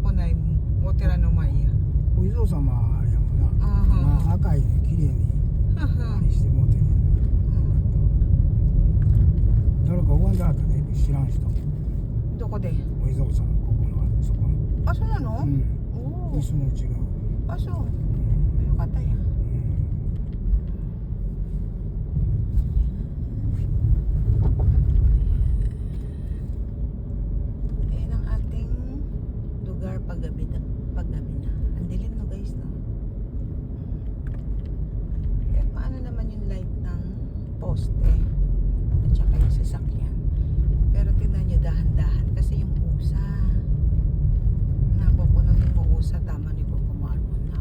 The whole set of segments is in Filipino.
こないお寺の前や。お地蔵様やもんな。まあ赤いね、綺麗にしてもうてる。誰か拝んではったで、知らん人。どこで？お地蔵さん、ここのそこの。あ、そうなの？うん。おお。椅子も違う。あ、そう。よかったやん。Ayan ang ating lugar paggabi na. Ang dilim no guys, no? Kahit paano naman yung light ng poste at saka yung sasakyan. Pero tingnan nyo dahan-dahan kasi yung usa. Nakukunuhin mo usa, tama ni Coco Marmon na.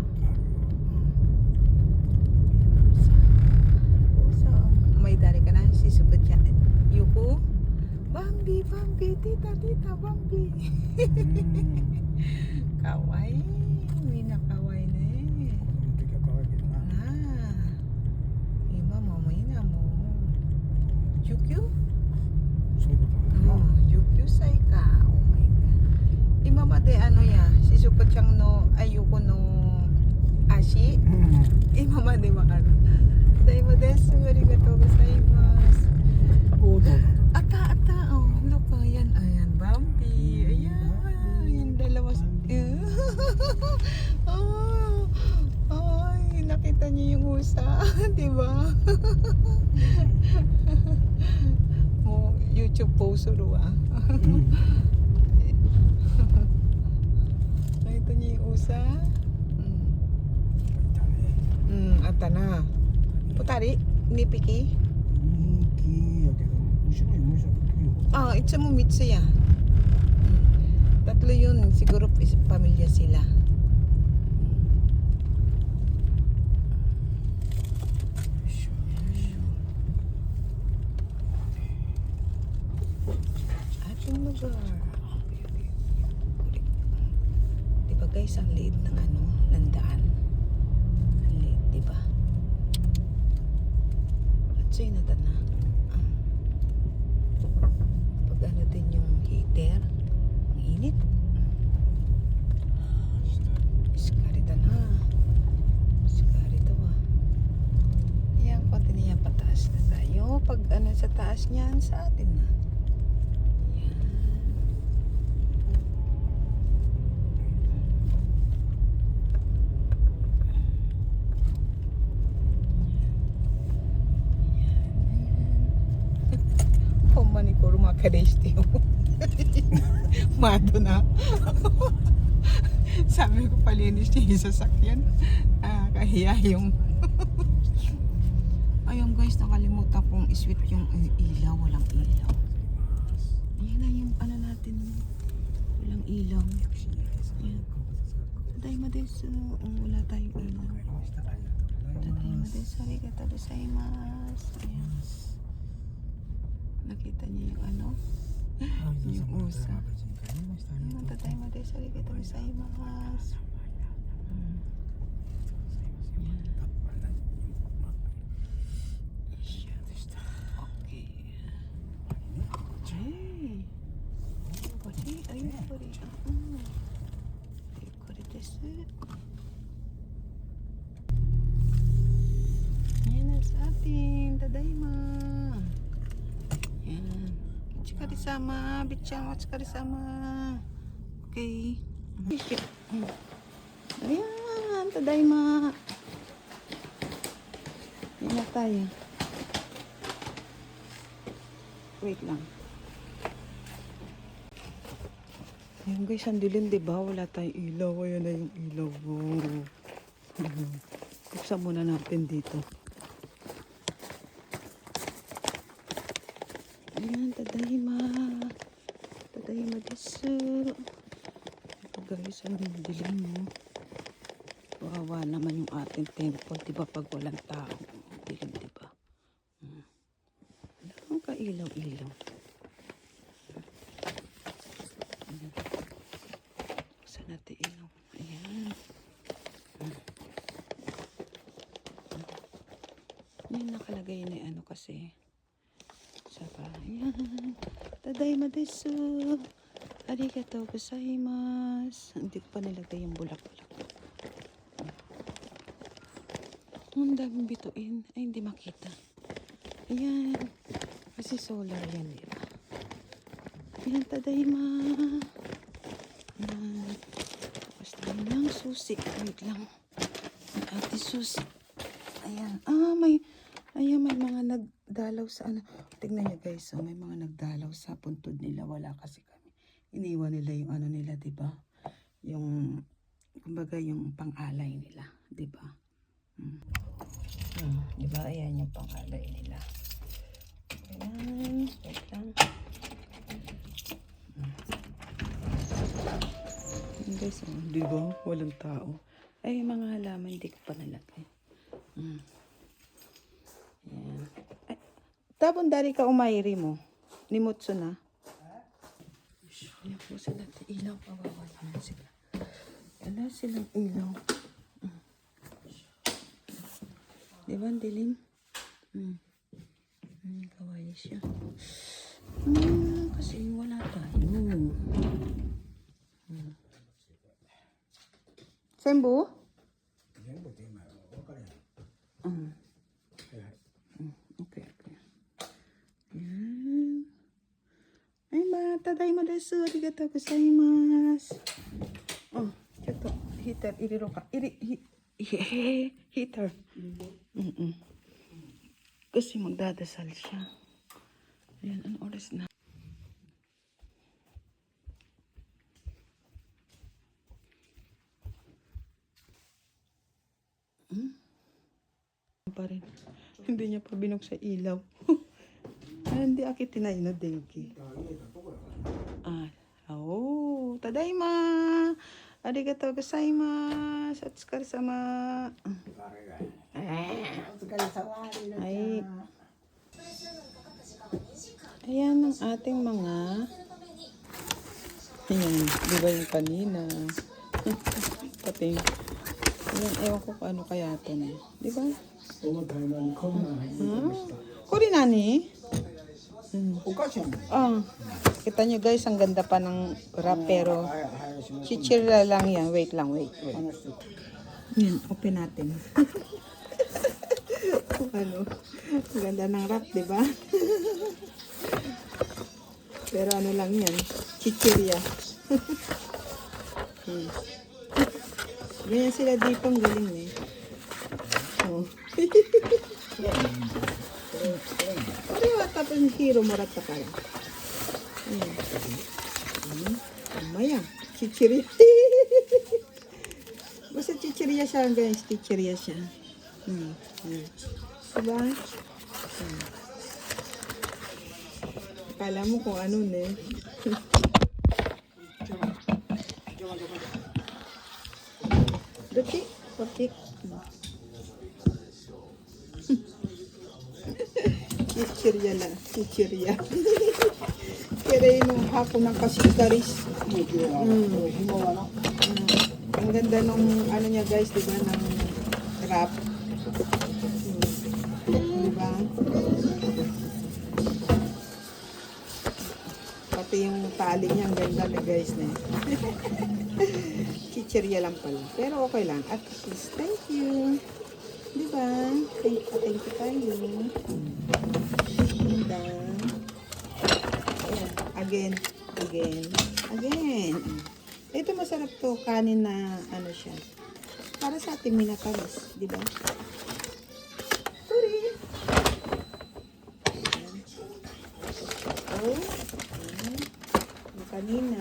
Usa. May dari ka na sisukot yan. Yuko? Bambi, tita, Bambi. Kawaii. Mina kawaii ne. Ima mamay na mo. Jukyu? Jukyu sai ka. Oh my god. Ima made ano ya, sisukot siyang no, ayuko no ashi. Ima made makano. Daimasu desu. Arigatou gozaimasu. Ata. Oh, look, ayan, Bambi. Ayan, yung dalawa. Oh, ay, nakita niyo yung usa, di ba? Mo YouTube post ah. Nakita niyo yung usa? Ata na. Putari, nipiki? 人気やけど、後ろにもう一人いるよ。 Itsa mo mitsa ya. Tatlo yun, siguro pamilya sila. Ating lugar. Diba guys, ang liit ng ano, landaan. Ang liit, diba? At sa'yo na na. Pag ano din yung heater, ang init. Iskarita na. Iskarita ba? Ayan, konti niya pataas na tayo. Pag ano sa taas niyan, sa atin na. Ayan. Manikoro makadeste yung mado na. Sabi ko palinis niya yung sasakyan. Kahiya yung ayun guys, nakalimutan kong iswit yung ilaw. Walang ilaw. Ayan na yung ano natin, walang ilaw. Ayan. Tadayma desu. Wala tayong ilaw. Tadayma desu. Arigatou gozaimasu. Ayan. Nakita niyo yung ano? Yung usa. Tadayma desu. Arigatou gozaimasu. Yan na sa atin. Tadayma. Yan. Otsukaresama. Bitchan, otsukaresama. Okay. Ayan. Tadayma. Yan na tayo. Wait lang. Ayan guys, ang dilim, diba? Wala tayong ilaw. Ayan na yung ilaw. Buksan muna natin dito. Ayan, tadayma. Tadayma desu. Ito guys, ang dilim mo. Wawa naman yung ating temple, diba? Pag walang tao. Dilim, diba? Ang kailaw-ilaw. Buksan natin ilaw. Ayan. Yan nakalagay na ano kasi. Saka, ayan. Tadayma desu. Arigatou gozaimasu. taas. Hindi ko pa nilagay yung bulak-bulak. Ang daming bituin. Ay, hindi makita. Ayan. Kasi solar yan, di ba? Ayan, tadayma. Ayan. Tapos tayo ng susi. Wait lang. Ang ate susi. Ayan. Ayan, may mga nagdalaw sa ano. Tignan nyo guys, so may mga nagdalaw sa puntod nila. Wala kasi kami. Iniwan nila yung ano nila, di ba? Yung, kumbaga yung pang-alay nila, di ba? Di ba? Ayan yung pang-alay nila. Ayan. Wait lang. Ayan guys, oh, di ba? Walang tao. Ay, mga halaman, hindi ko pa nalagay. Ayan. Ay, tapon dari ka umayri mo. Nimutso na. Ayan po sila. Ilaw pa ba? Wala sila. Wala silang ilaw. Di ba ang dilim? Kawaii siya. Kasi wala tayo. Sembo? Okay. Yan. Ay, tadayma desu. Arigatou gozaimasu. Oh, ito. Heater. Iriro ka. Heater. Kasi magdadasal siya. Ayan, ano oras na? Pa rin. Hindi niya pa binuksan ilaw. Hindi aki tinay na denki. Tadaima. Arigatou gozaimasu. Otsukaresama. Ay. Ayan ang ating mga. Ayan, di ba yung kanina? Pati. Ayan, ewan ko kung ano kaya ito na. Di ba? Kuri nani? Kita nyo guys, ang ganda pa ng wrap pero chichira lang yan. Wait. Yan, open natin. Ano? Ang ganda ng wrap, di ba? Pero ano lang yan, chichirya. Ganyan sila dito, ang galing eh. Oh. Pariwa tapos ng hero marata ka lang. Maya, chichirya. Basta chichirya siya guys, chichirya siya. Diba? Akala mo kung ano ne. Patik. Chichirya. Kaya yung hapon ng kasikaris. Ang ganda nung ano niya guys, diba, ng wrap. Diba? Pati yung tali niya, ang ganda na guys na. Chichirya lang pala. Pero okay lang. At least, thank you. Diba? Thank you tayo. Ganda. Ayan. Again. Ito masarap to. Kanin na ano siya. Para sa ating minatamis. Diba? Sorry. Yung kanina.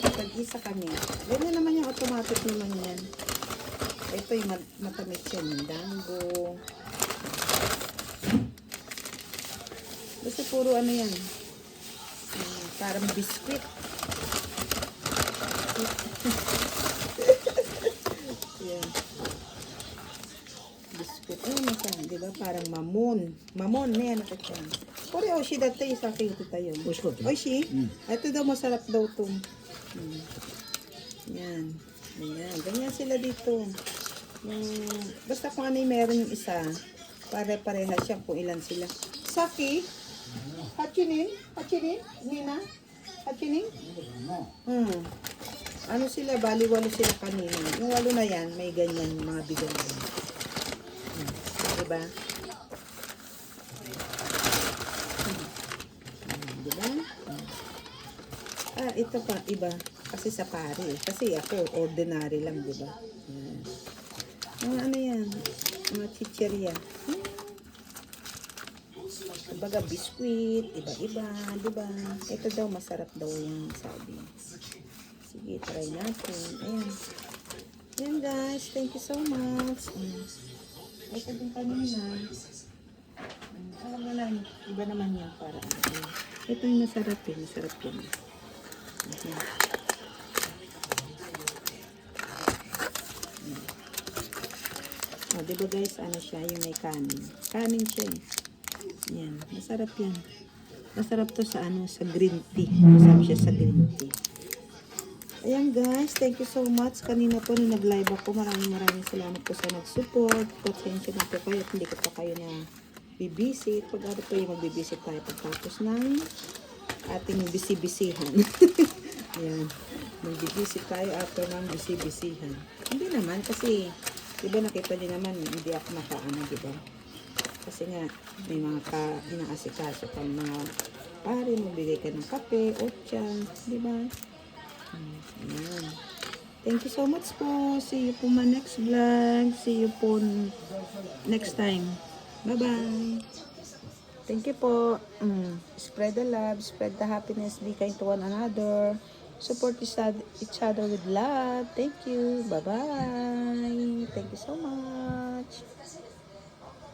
Pag-isa kami. Ganyan naman yung automatic naman yan. Ito yung matamis yan. Yung dango. Basta puro ano yan. Parang biskuit. Yan. Biskuit. Ano na siya? Diba? Parang mamon. Mamon na yan. Kore oshi dati isa kayo tayo. Oshi? Ito daw masarap daw to. Yan. Ayan. Ganyan sila dito. Basta kung ano yung meron yung isa, pare-pareha siya kung ilan sila. Saki? Hachinin? Nina? Hachinin? Ano sila, bali-walo sila kanina. Yung walo na yan, may ganyan, mga bigan na yan. Diba? Diba? Ah, ito pa, iba. Kasi sa pari. Kasi ako, ordinary lang, diba? Yan. Mga ano yan? Mga chicheria. Kumbaga, biskuit, iba-iba, diba? Ito daw, masarap daw yung sabi. Sige, try natin. Ayan. Ayan guys, thank you so much. Ito din kanina. Alam mo lang, iba naman yan para. Ito yung masarap yun, masarap yun. Ayan. O, diba guys, ano siya, yung may kanin. Kanin siya eh. Yan, masarap yan. Masarap to sa ano, sa green tea. Masarap siya sa green tea. Ayan guys, thank you so much. Kanina po nung nag-live ako, maraming salamat po sa nag-support. Pasensya na po kayo at hindi ko pa kayo na bibisit. Pag ano po yung magbibisit tayo pagtapos ng ating bisibisihan. Ayan, magbibisit tayo after ng bisibisihan. Hindi naman kasi, diba nakita niyo naman, hindi ako nakaano, diba? Kasi nga, may mga inaasikaso pang mga pare, magbigay ka ng kape, otsa, diba? Ayan. Thank you so much po. See you po my next vlog. See you po next time. Bye-bye. Thank you po. Spread the love, spread the happiness, be kind to one another. Support each other with love. Thank you. Bye-bye. Thank you so much.